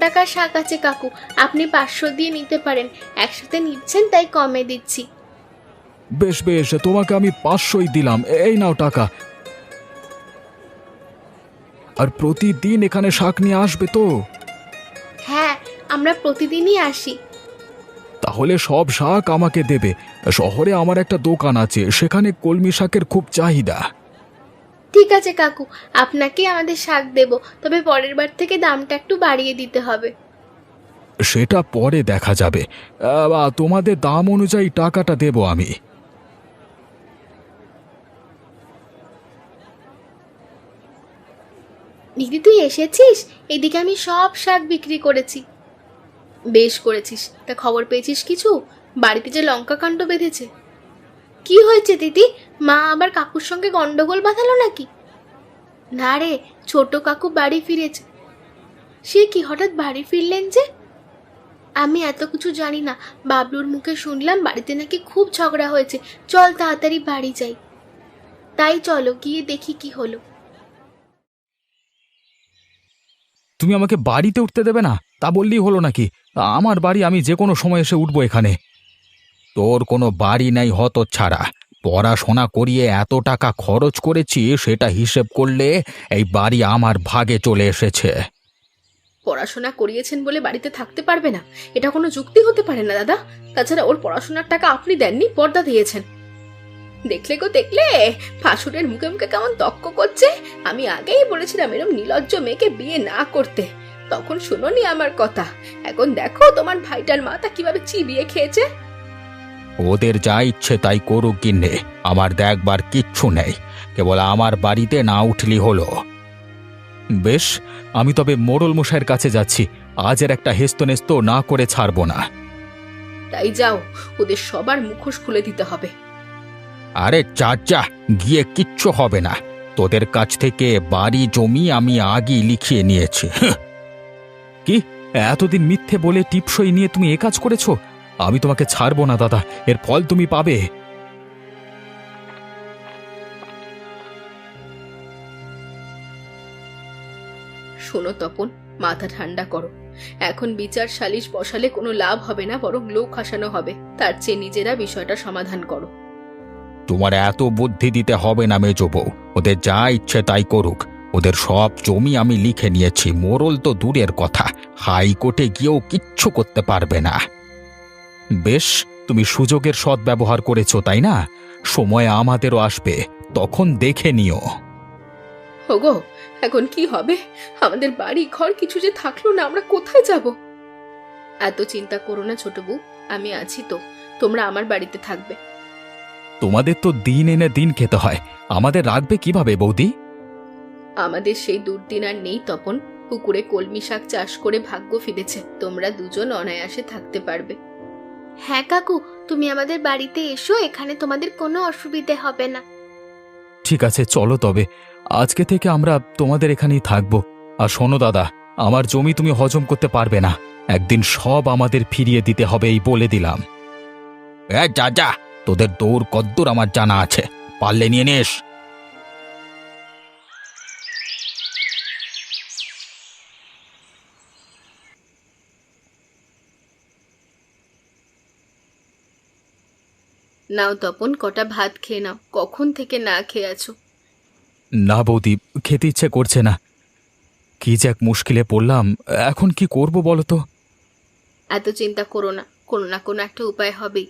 টাকার শাক আছে কাকু, আপনি 500 দিয়ে নিতে পারেন। একসাথে নিচ্ছেন তাই কমে দিচ্ছি। বেশ বেশ, তোমাকে আমি 500ই দিলাম, এই নাও টাকা। আর প্রতিদিন এখানে শাক নিয়ে আসবে তো? হ্যাঁ, আমরা প্রতিদিনই আসি। তাহলে সব শাক আমাকে দেবে। শহরে আমার একটা দোকান আছে, সেখানে কলমি শাকের খুব চাহিদা। ঠিক আছে কাকু, আপনাকে আমাদের শাক দেব, তবে পরের বার থেকে দামটা একটু বাড়িয়ে দিতে হবে। সেটা পরে দেখা যাবে। তোমাদের দাম অনুযায়ী টাকাটা দেব আমি। দিদি তুই এসেছিস? এদিকে আমি সব শাক বিক্রি করেছি। বেশ করেছিস। তা খবর পেয়েছিস কিছু? বাড়িতে যে লঙ্কা কাণ্ড বেঁধেছে। কি হয়েছে দিদি? মা আবার কাকুর সঙ্গে গন্ডগোল বাঁধালো নাকি? না রে, ছোট কাকু বাড়ি ফিরেছে। সে কি হঠাৎ বাড়ি ফিরলেন যে? আমি এত কিছু জানি না, বাবলুর মুখে শুনলাম বাড়িতে নাকি খুব ঝগড়া হয়েছে। চল তাড়াতাড়ি বাড়ি যাই। তাই চলো গিয়ে দেখি কি হলো। তুমি আমাকে বাড়িতে উঠতে দেবে না, তা বললেই হলো নাকি? আমার বাড়ি, আমি যে কোনো সময় এসে উঠবো এখানে। তোর কোনো বাড়ি নাই হতচ্ছাড়া। পড়াশোনা করিয়ে এত টাকা খরচ করেছি, সেটা হিসেব করলে এই বাড়ি আমার ভাগে চলে এসেছে। পড়াশোনা করিয়েছেন বলে বাড়িতে থাকতে পারবে না, এটা কোনো যুক্তি হতে পারে না দাদা। তাছাড়া ওর পড়াশোনার টাকা আপনি দেননি, পর্দা দিয়েছেন। দেখলে গো দেখলে, ভাসুরের মুখে মুখে কেমন তক্ক করছে। আমি আগেই বলেছিলাম এরম নির্লজ্জ মেয়েকে বিয়ে না করতে, তখন শুনোনি আমার কথা। এখন দেখো তোমার ভাইটার মাথা কিভাবে চিবিয়ে খেয়েছে। ওদের যা ইচ্ছে তাই করুক গিন্নে, আমার দেখবার কিচ্ছু নেই। কেবল আমার বাড়িতে না উঠলি হলো। বেশ, আমি তবে মোড়ল মশাইয়ের কাছে যাচ্ছি। আজের একটা হেস্তনেস্ত না করে ছাড়বো না। তাই যাও, ওদের সবার মুখোশ খুলে দিতে হবে। আরে চাচা, গিয়ে কিচ্ছু হবে না। তোদের কাছ থেকে বাড়ি জমি আমি আগেই লিখিয়ে নিয়েছি। কি, এতদিন মিথ্যে বলে টিপসই নিয়ে তুমি এ কাজ করেছো? আমি তোমাকে ছাড়বো না দাদা, এর ফল তুমি পাবে। শোনো তপন, মাথা ঠান্ডা করো। এখন বিচার সালিশ বসালে কোনো লাভ হবে না, বরং লোক হাসানো হবে। তার চেয়ে নিজেরা বিষয়টা সমাধান করো। তোমার এত বুদ্ধি দিতে হবে না মেজো বউ, ওদের যা ইচ্ছে তাই করুক। ওদের সব জমি আমি লিখে নিয়েছি, মোড়ল তো দূরের কথা, হাইকোর্টে গিয়েও কিচ্ছু করতে পারবে না। বেশ, তুমি সুযোগের সদ্ব্যবহার করেছো তাই না? সময় আমাদেরও আসবে, তখন দেখে নিও। ওগো, এখন কি হবে? আমাদের বাড়ি ঘর কিছু যে থাকলো না, আমরা কোথায় যাব? এত চিন্তা করো না ছোট বউ, আমি আছি তো। তোমরা আমার বাড়িতে থাকবে। তোমাদের তো দিন এনে দিন খেতে হয়, আমাদের রাখবে কিভাবে বৌদি? আমাদের সেই দুর্দিন আর নেই তপন। পুকুরে কলমি শাক চাষ করে ভাগ্য ফিরেছে, তোমরা দুজন অনায়াসে থাকতে পারবে। হ্যাঁ কাকু, তুমি আমাদের বাড়িতে এসো, এখানে তোমাদের কোনো অসুবিধে হবে না। ঠিক আছে, চলো তবে। আজকে থেকে আমরা তোমাদের এখানেই থাকবো। আর শোনো দাদা, আমার জমি তুমি হজম করতে পারবে না, একদিন সব আমাদের ফিরিয়ে দিতে হবে, এই বলে দিলাম। যা যা, তোদের দৌড় কদ্দূর আমার জানা আছে, পারলে নিয়ে নিস। নাও তপন, কটা ভাত খেয়ে নাও, কখন থেকে না খেয়ে আছো। না বৌদি, খেতে ইচ্ছে করছে না। কি যে এক মুশকিলে পড়লাম, এখন কি করব বলো তো? এত চিন্তা করো না, কোনো না কোনো একটা উপায় হবেই।